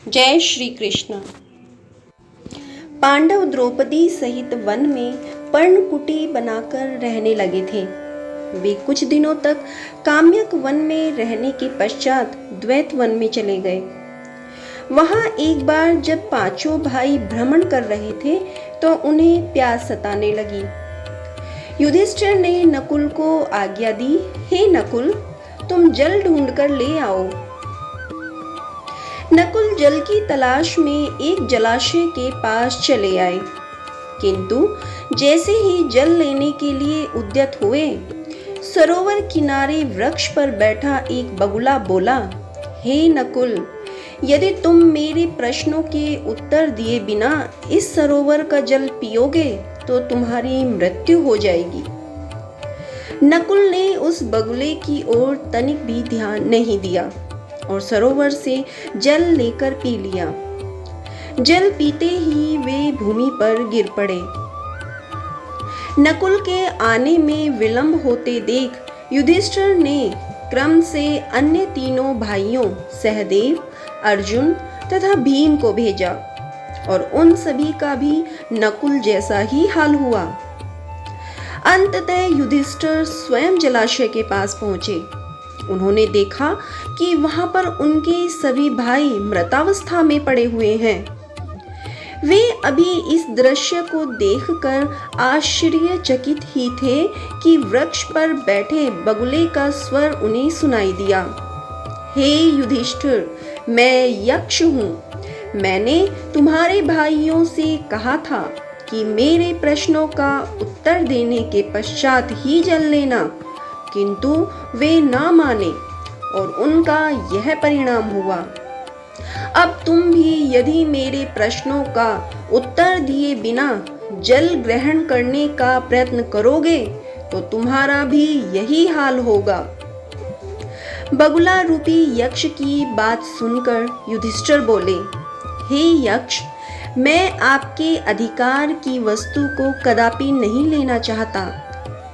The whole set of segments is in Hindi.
जय श्री कृष्ण। पांडव द्रौपदी सहित वन में पर्णकुटी बनाकर रहने लगे थे। वे कुछ दिनों तक काम्यक वन में रहने के पश्चात द्वैत वन में चले गए। वहां एक बार जब पांचों भाई भ्रमण कर रहे थे तो उन्हें प्यास सताने लगी। युधिष्ठिर ने नकुल को आज्ञा दी, हे नकुल, तुम जल ढूंढकर ले आओ। नकुल जल की तलाश में एक जलाशय के पास चले आए, किंतु जैसे ही जल लेने के लिए उद्यत हुए, सरोवर किनारे वृक्ष पर बैठा एक बगुला बोला, हे नकुल, यदि तुम मेरे प्रश्नों के उत्तर दिए बिना इस सरोवर का जल पियोगे तो तुम्हारी मृत्यु हो जाएगी। नकुल ने उस बगुले की ओर तनिक भी ध्यान नहीं दिया और सरोवर से जल लेकर पी लिया। जल पीते ही वे भूमि पर गिर पड़े। नकुल के आने में विलंब होते देख युधिष्ठिर ने क्रम से अन्य तीनों भाइयों सहदेव, अर्जुन तथा भीम को भेजा और उन सभी का भी नकुल जैसा ही हाल हुआ। अंततः युधिष्ठिर स्वयं जलाशय के पास पहुंचे। उन्होंने देखा कि वहां पर उनके सभी भाई मृतावस्था में पड़े हुए हैं। वे अभी इस दृश्य को देखकर आश्चर्यचकित ही थे कि वृक्ष पर बैठे बगुले का स्वर उन्हें सुनाई दिया, हे युधिष्ठिर, मैं यक्ष हूँ। मैंने तुम्हारे भाइयों से कहा था कि मेरे प्रश्नों का उत्तर देने के पश्चात ही जल लेना, किंतु वे ना माने और उनका यह परिणाम हुआ। अब तुम भी यदि मेरे प्रश्नों का उत्तर दिए बिना जल ग्रहण करने का प्रयत्न करोगे तो तुम्हारा भी यही हाल होगा। बगुला रूपी यक्ष की बात सुनकर युधिष्ठिर बोले, हे यक्ष, मैं आपके अधिकार की वस्तु को कदापि नहीं लेना चाहता।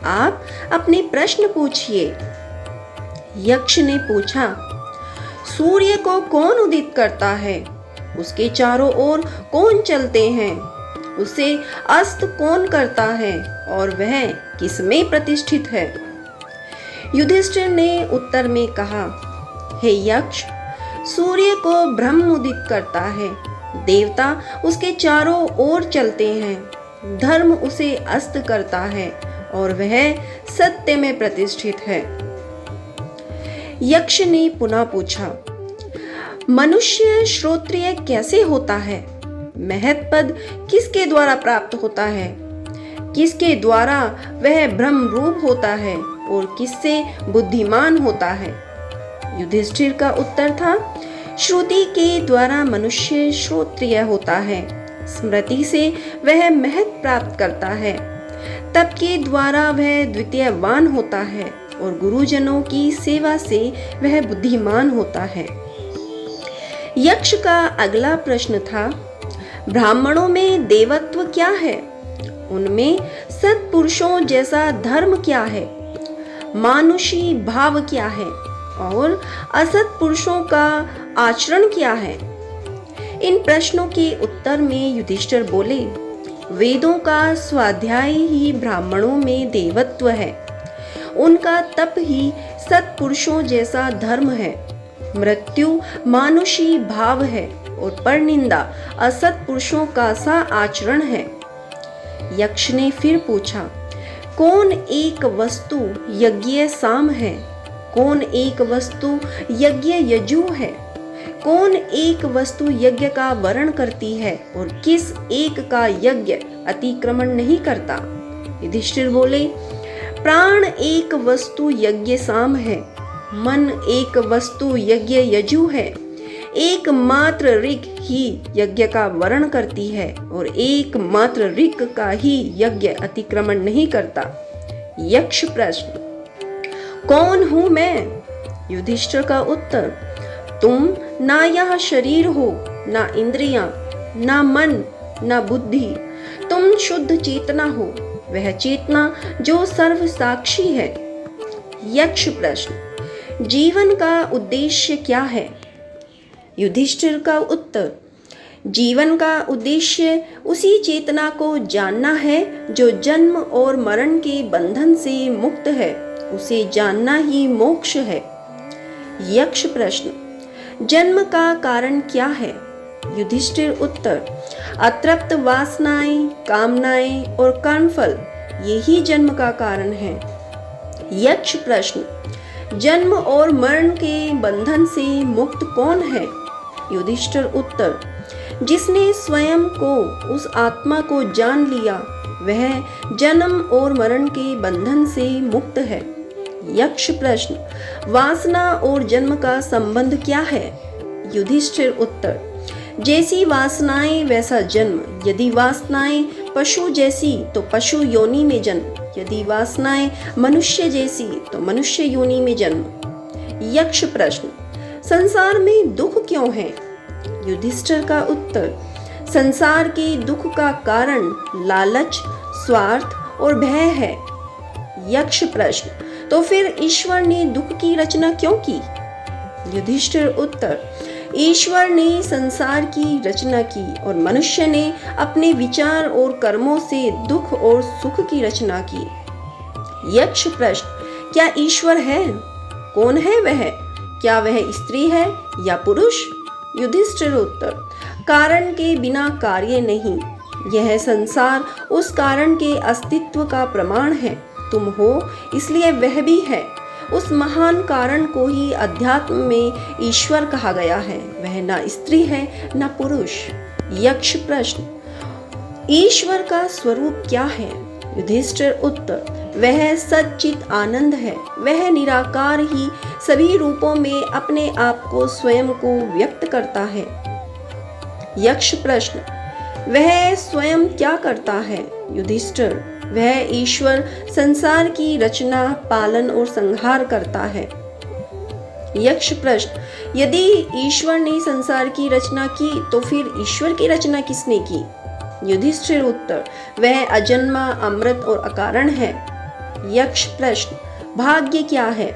आप अपने प्रश्न पूछिए। यक्ष ने पूछा, सूर्य को कौन उदित करता है? उसके चारों ओर कौन चलते हैं? उसे अस्त कौन करता है और वह किसमें प्रतिष्ठित है? युधिष्ठिर ने उत्तर में कहा, हे यक्ष, सूर्य को ब्रह्म उदित करता है, देवता उसके चारों ओर चलते हैं, धर्म उसे अस्त करता है और वह सत्य में प्रतिष्ठित है। यक्ष ने पुनः पूछा, मनुष्य श्रोत्रिय कैसे होता है? महत्पद किसके द्वारा प्राप्त होता है? किसके द्वारा वह ब्रह्म रूप होता है और किससे बुद्धिमान होता है? युधिष्ठिर का उत्तर था, श्रुति के द्वारा मनुष्य श्रोत्रिय होता है, स्मृति से वह महत प्राप्त करता है, तप के द्वारा वह द्वितीयवान होता है और गुरुजनों की सेवा से वह बुद्धिमान होता है। यक्ष का अगला प्रश्न था, ब्राह्मणों में देवत्व क्या है? उनमें सत्पुरुषों जैसा धर्म क्या है? मानुषी भाव क्या है और असत पुरुषों का आचरण क्या है? इन प्रश्नों के उत्तर में युधिष्ठिर बोले, वेदों का स्वाध्याय ही ब्राह्मणों में देवत्व है, उनका तप ही सत्पुरुषों जैसा धर्म है, मृत्यु मानुषी भाव है और परनिंदा असत पुरुषों का सा आचरण है। यक्ष ने फिर पूछा, कौन एक वस्तु यज्ञ साम है? कौन एक वस्तु यज्ञ यजु है? कौन एक वस्तु यज्ञ का वर्ण करती है और किस एक का यज्ञ अतिक्रमण नहीं करता? युधिष्ठिर बोले, प्राण एक वस्तु यज्ञ साम है, मन एक वस्तु यज्ञ यजु है, एकमात्र ऋक ही यज्ञ का वर्ण करती है और एकमात्र ऋक का ही यज्ञ अतिक्रमण नहीं करता। यक्ष प्रश्न, कौन हूं मैं? युधिष्ठिर का उत्तर, तुम ना यह शरीर हो, ना इंद्रियां, ना मन, ना बुद्धि, तुम शुद्ध चेतना हो, वह चेतना जो सर्व साक्षी है। यक्ष प्रश्न, जीवन का उद्देश्य क्या है? युधिष्ठिर का उत्तर, जीवन का उद्देश्य उसी चेतना को जानना है जो जन्म और मरण के बंधन से मुक्त है, उसे जानना ही मोक्ष है। यक्ष प्रश्न, जन्म का कारण क्या है? युधिष्ठिर उत्तर, अतृप्त वासनाएं, कामनाएं और कर्मफल, यही जन्म का कारण है। यक्ष प्रश्न, जन्म और मरण के बंधन से मुक्त कौन है? युधिष्ठिर उत्तर, जिसने स्वयं को, उस आत्मा को जान लिया, वह जन्म और मरण के बंधन से मुक्त है। यक्ष प्रश्न, वासना और जन्म का संबंध क्या है? युधिष्ठिर उत्तर, जैसी वासनाएं वैसा जन्म, यदि वासनाएं पशु जैसी तो पशु योनि में जन्म, यदि वासनाएं मनुष्य जैसी तो मनुष्य योनि में जन्म। यक्ष प्रश्न, संसार में दुख क्यों है? युधिष्ठिर का उत्तर, संसार के दुख का कारण लालच, स्वार्थ और भय है। यक्ष प्रश्न, तो फिर ईश्वर ने दुख की रचना क्यों की? युधिष्ठिर उत्तर, ईश्वर ने संसार की रचना की और मनुष्य ने अपने विचार और कर्मों से दुख और सुख की रचना की। यक्ष प्रश्न, क्या ईश्वर है? कौन है वह? क्या वह स्त्री है या पुरुष? युधिष्ठिर उत्तर, कारण के बिना कार्य नहीं, यह संसार उस कारण के अस्तित्व का प्रमाण है। तुम हो इसलिए वह भी है। उस महान कारण को ही अध्यात्म में ईश्वर कहा गया है। वह ना स्त्री है ना पुरुष। यक्ष प्रश्न, ईश्वर का स्वरूप क्या है? युधिष्ठिर उत्तर, वह सच्चित आनंद है। वह निराकार ही सभी रूपों में अपने आप को स्वयं को व्यक्त करता है। यक्ष प्रश्न, वह स्वयं क्या करता है? युधिष्ठिर, वह ईश्वर संसार की रचना, पालन और संहार करता है। यक्ष प्रश्न, यदि ईश्वर ने संसार की रचना की तो फिर ईश्वर की रचना किसने की? युधिष्ठिर उत्तर, वह अजन्मा, अमृत और अकारण है। यक्ष प्रश्न, भाग्य क्या है?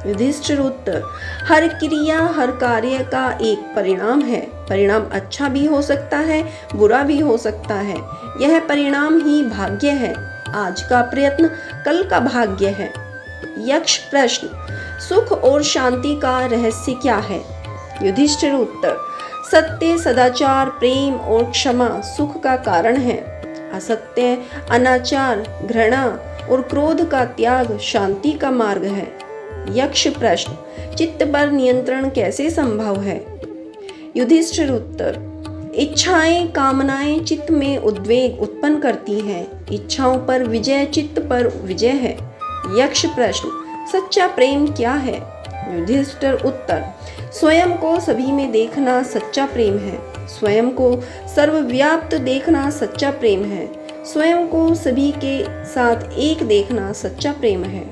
युधिष्ठिर उत्तर, हर क्रिया, हर कार्य का एक परिणाम है। परिणाम अच्छा भी हो सकता है, बुरा भी हो सकता है। यह परिणाम ही भाग्य है। आज का प्रयत्न कल का भाग्य है। यक्ष प्रश्न, सुख और शांति का रहस्य क्या है? युधिष्ठिर उत्तर, सत्य, सदाचार, प्रेम और क्षमा सुख का कारण है। असत्य, अनाचार, घृणा और क्रोध का त्याग शांति का मार्ग है। यक्ष प्रश्न, चित्त पर नियंत्रण कैसे संभव है? युधिष्ठिर उत्तर, इच्छाएं, कामनाएं चित्त में उद्वेग उत्पन्न करती हैं। इच्छाओं पर विजय चित्त पर विजय है। यक्ष प्रश्न, सच्चा प्रेम क्या है? युधिष्ठिर उत्तर, स्वयं को सभी में देखना सच्चा प्रेम है। स्वयं को सर्वव्याप्त देखना सच्चा प्रेम है। स्वयं को सभी के साथ एक देखना सच्चा प्रेम है।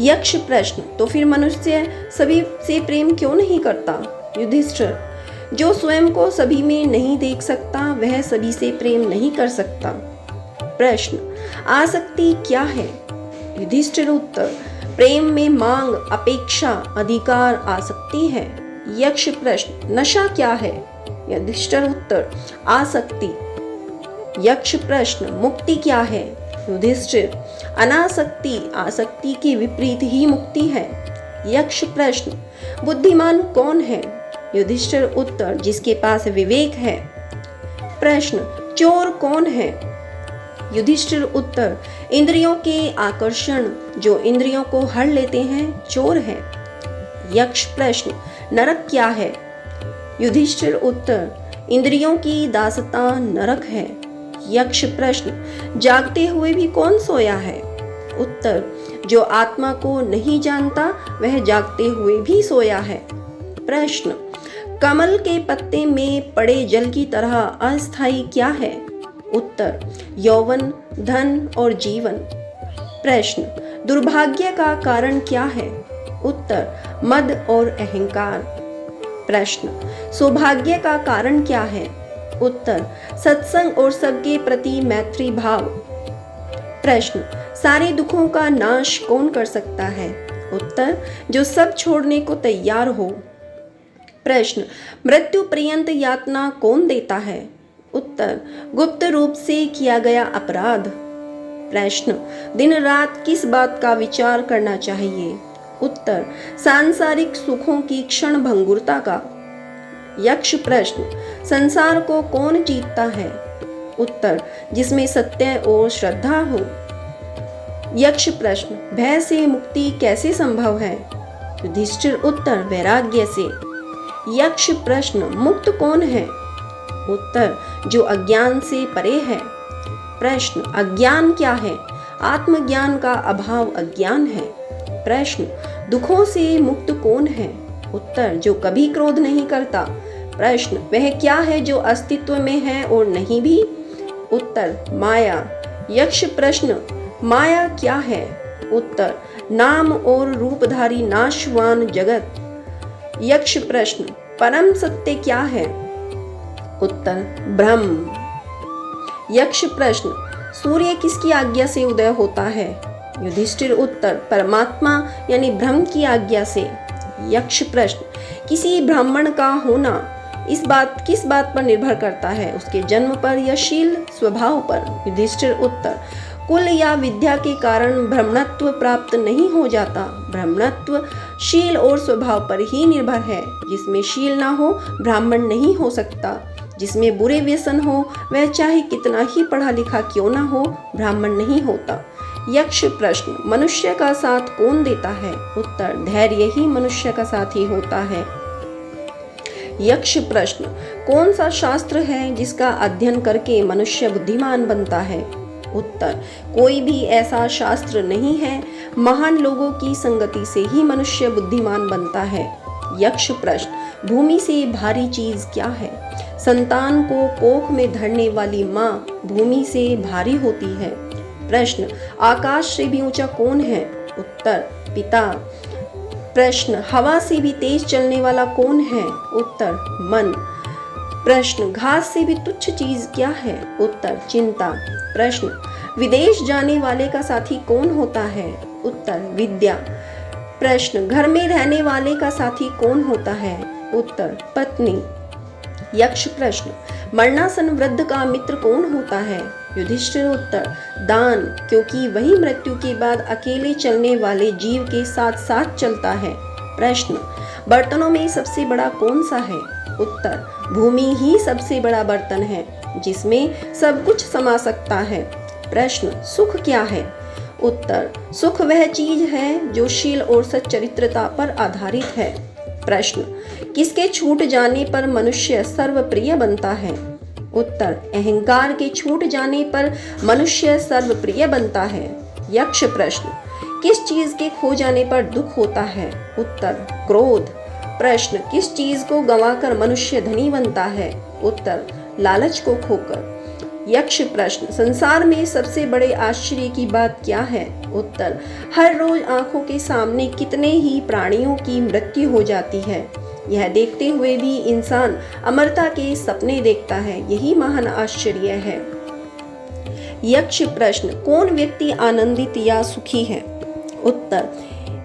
यक्ष प्रश्न, तो फिर मनुष्य सभी से प्रेम क्यों नहीं करता? युधिष्ठिर, जो स्वयं को सभी में नहीं देख सकता वह सभी से प्रेम नहीं कर सकता। प्रश्न, आसक्ति क्या है? युधिष्ठिर उत्तर, प्रेम में मांग, अपेक्षा, अधिकार आसक्ति है। यक्ष प्रश्न, नशा क्या है? युधिष्ठिर उत्तर, आसक्ति। यक्ष प्रश्न, मुक्ति क्या है? युधिष्ठिर, अनासक्ति, आसक्ति के विपरीत ही मुक्ति है। यक्ष प्रश्न, बुद्धिमान कौन है? युधिष्ठिर उत्तर, जिसके पास विवेक है। प्रश्न, चोर कौन है? युधिष्ठिर उत्तर, इंद्रियों के आकर्षण जो इंद्रियों को हर लेते हैं चोर है। यक्ष प्रश्न, नरक क्या है? युधिष्ठिर उत्तर, इंद्रियों की दासता नरक है। यक्ष प्रश्न, जागते हुए भी कौन सोया है? उत्तर, जो आत्मा को नहीं जानता वह जागते हुए भी सोया है। प्रश्न, कमल के पत्ते में पड़े जल की तरह अस्थायी क्या है? उत्तर, यौवन, धन और जीवन। प्रश्न, दुर्भाग्य का कारण क्या है? उत्तर, मद और अहंकार। प्रश्न, सौभाग्य का कारण क्या है? उत्तर, सत्संग और सबके प्रति मैत्री भाव। प्रश्न, सारे दुखों का नाश कौन कर सकता है? उत्तर, जो सब छोड़ने को तैयार हो। प्रश्न, मृत्यु पर्यंत यातना कौन देता है? उत्तर, गुप्त रूप से किया गया अपराध। प्रश्न, दिन रात किस बात का विचार करना चाहिए? उत्तर, सांसारिक सुखों की क्षण भंगुरता का। यक्ष प्रश्न, संसार को कौन जीतता है? उत्तर, जिसमें सत्य और श्रद्धा हो। यक्ष प्रश्न, भय से मुक्ति कैसे संभव है? युधिष्ठिर उत्तर, वैराग्य से। यक्ष प्रश्न, मुक्त कौन है? उत्तर, जो अज्ञान से परे है। प्रश्न, अज्ञान क्या है? आत्मज्ञान का अभाव अज्ञान है। प्रश्न, दुखों से मुक्त कौन है? उत्तर, जो कभी क्रोध नहीं करता। प्रश्न, वह क्या है जो अस्तित्व में है और नहीं भी? उत्तर, माया। यक्ष प्रश्न, माया क्या है? उत्तर, नाम और रूपधारी नाशवान जगत। यक्ष प्रश्न, परम सत्य क्या है? उत्तर, ब्रह्म। यक्ष प्रश्न, सूर्य किसकी आज्ञा से उदय होता है? युधिष्ठिर उत्तर, परमात्मा यानी ब्रह्म की आज्ञा से। यक्ष प्रश्न, किसी ब्राह्मण का होना किस बात पर निर्भर करता है? उसके जन्म पर या शील स्वभाव पर? युधिष्ठिर उत्तर, कुल या विद्या के कारण ब्राह्मणत्व प्राप्त नहीं हो जाता। ब्राह्मणत्व शील और स्वभाव पर ही निर्भर है। जिसमें शील ना हो ब्राह्मण नहीं हो सकता। जिसमें बुरे व्यसन हो वह चाहे कितना ही पढ़ा लिखा क्यों ना हो ब्राह्मण नहीं होता। यक्ष प्रश्न, मनुष्य का साथ कौन देता है? उत्तर, धैर्य ही मनुष्य का साथी होता है। यक्ष प्रश्न, कौन सा शास्त्र है जिसका अध्ययन करके मनुष्य बुद्धिमान बनता है? उत्तर, कोई भी ऐसा शास्त्र नहीं है। महान लोगों की संगति से ही मनुष्य बुद्धिमान बनता है। यक्ष प्रश्न, भूमि से भारी चीज क्या है? संतान को कोख में धरने वाली माँ भूमि से भारी होती है। प्रश्न, आकाश से भी ऊंचा कौन है? उत्तर, पिता। प्रश्न, हवा से भी तेज चलने वाला कौन है? उत्तर, मन। प्रश्न, घास से भी तुच्छ चीज क्या है? उत्तर, चिंता। प्रश्न, विदेश जाने वाले का साथी कौन होता है? उत्तर, विद्या। प्रश्न, घर में रहने वाले का साथी कौन होता है? उत्तर, पत्नी। यक्ष प्रश्न, मरणासन वृद्ध का मित्र कौन होता है? युधिष्ठिर उत्तर, दान, क्योंकि वही मृत्यु के बाद अकेले चलने वाले जीव के साथ साथ चलता है। प्रश्न, बर्तनों में सबसे बड़ा कौन सा है? उत्तर, भूमि ही सबसे बड़ा बर्तन है जिसमें सब कुछ समा सकता है। प्रश्न, सुख क्या है? उत्तर, सुख वह चीज है जो शील और सच्चरित्रता पर आधारित है। प्रश्न, किसके छूट जाने पर मनुष्य सर्वप्रिय बनता है? उत्तर, अहंकार के छूट जाने पर मनुष्य सर्वप्रिय बनता है। यक्ष प्रश्न, किस चीज के खो जाने पर दुख होता है? उत्तर, क्रोध। प्रश्न, किस चीज को गंवाकर मनुष्य धनी बनता है? उत्तर, लालच को खोकर। यक्ष प्रश्न, संसार में सबसे बड़े आश्चर्य की बात क्या है? उत्तर, हर रोज आंखों के सामने कितने ही प्राणियों की मृत्यु हो जाती है। यह देखते हुए भी इंसान अमरता के सपने देखता है। यही महान आश्चर्य है। यक्ष प्रश्न, कौन व्यक्ति आनंदित या सुखी है? उत्तर,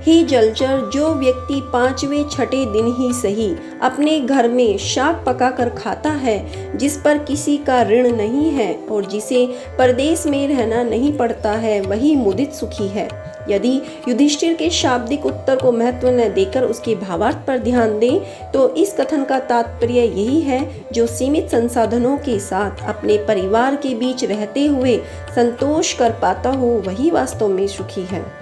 ही जलचर, जो व्यक्ति 5वें 6ठे दिन ही सही अपने घर में शाक पकाकर खाता है, जिस पर किसी का ऋण नहीं है और जिसे परदेश में रहना नहीं पड़ता है, वही मुदित सुखी है। यदि युधिष्ठिर के शाब्दिक उत्तर को महत्व न देकर उसके भावार्थ पर ध्यान दें तो इस कथन का तात्पर्य यही है, जो सीमित संसाधनों के साथ अपने परिवार के बीच रहते हुए संतोष कर पाता हो वही वास्तव में सुखी है।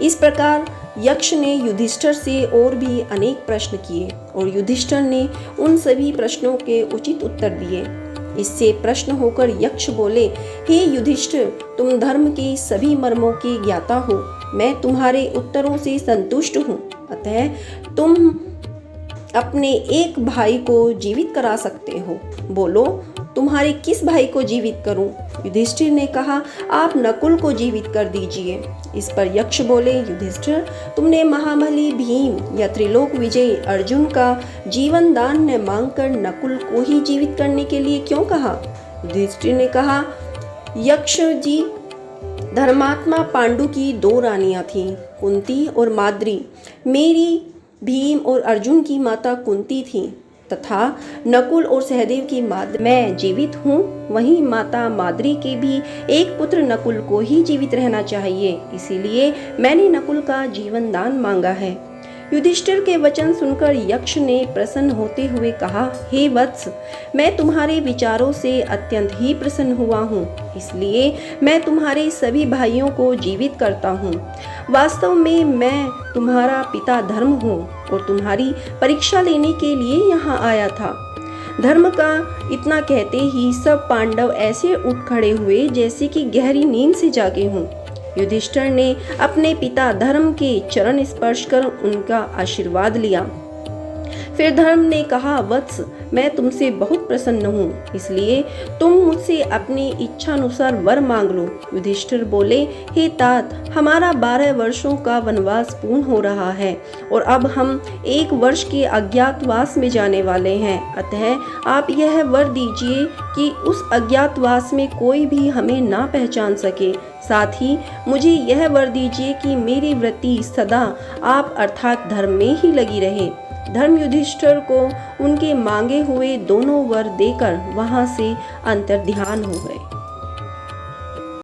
इस प्रकार यक्ष ने युधिष्ठिर से और भी अनेक प्रश्न किए और युधिष्ठिर ने उन सभी प्रश्नों के उचित उत्तर दिए। इससे प्रश्न होकर यक्ष बोले, हे युधिष्ठिर, तुम धर्म के सभी मर्मों के ज्ञाता हो। मैं तुम्हारे उत्तरों से संतुष्ट हूँ। अतः तुम अपने एक भाई को जीवित करा सकते हो। बोलो, तुम्हारे किस भाई को जीवित करूं? युधिष्ठिर ने कहा, आप नकुल को जीवित कर दीजिए। इस पर यक्ष बोले, युधिष्ठिर, तुमने महाबली भीम या त्रिलोक विजयी अर्जुन का जीवन दान न मांगकर नकुल को ही जीवित करने के लिए क्यों कहा? युधिष्ठिर ने कहा, यक्ष जी, धर्मात्मा पांडु की दो रानियां थीं, कुंती और माद्री। मेरी, भीम और अर्जुन की माता कुंती थी तथा नकुल और सहदेव की माद्री। मैं जीवित हूँ, वहीं माता माद्री के भी एक पुत्र नकुल को ही जीवित रहना चाहिए, इसीलिए मैंने नकुल का जीवन दान मांगा है। युधिष्ठिर के वचन सुनकर यक्ष ने प्रसन्न होते हुए कहा, हे वत्स, मैं तुम्हारे विचारों से अत्यंत ही प्रसन्न हुआ हूँ, इसलिए मैं तुम्हारे सभी भाइयों को जीवित करता हूँ। वास्तव में मैं तुम्हारा पिता धर्म हूँ और तुम्हारी परीक्षा लेने के लिए यहाँ आया था। धर्म का इतना कहते ही सब पांडव ऐसे उठ खड़े हुए जैसे कि गहरी नींद से जागे हों। युधिष्ठिर ने अपने पिता धर्म के चरण स्पर्श कर उनका आशीर्वाद लिया। फिर धर्म ने कहा, वत्स, मैं तुमसे बहुत प्रसन्न हूँ, इसलिए तुम मुझसे अपनी इच्छानुसार वर मांग लो। युधिष्ठिर बोले, हे तात, हमारा 12 वर्षों का वनवास पूर्ण हो रहा है और अब हम 1 वर्ष के अज्ञातवास में जाने वाले हैं। अतः आप यह वर दीजिए कि उस अज्ञातवास में कोई भी हमें ना पहचान सके। साथ ही मुझे यह वर दीजिए कि मेरी वृत्ति सदा आप अर्थात धर्म में ही लगी रहे। धर्म युधिष्ठिर को उनके मांगे हुए दोनों वर देकर वहां से अंतर्ध्यान हो गए।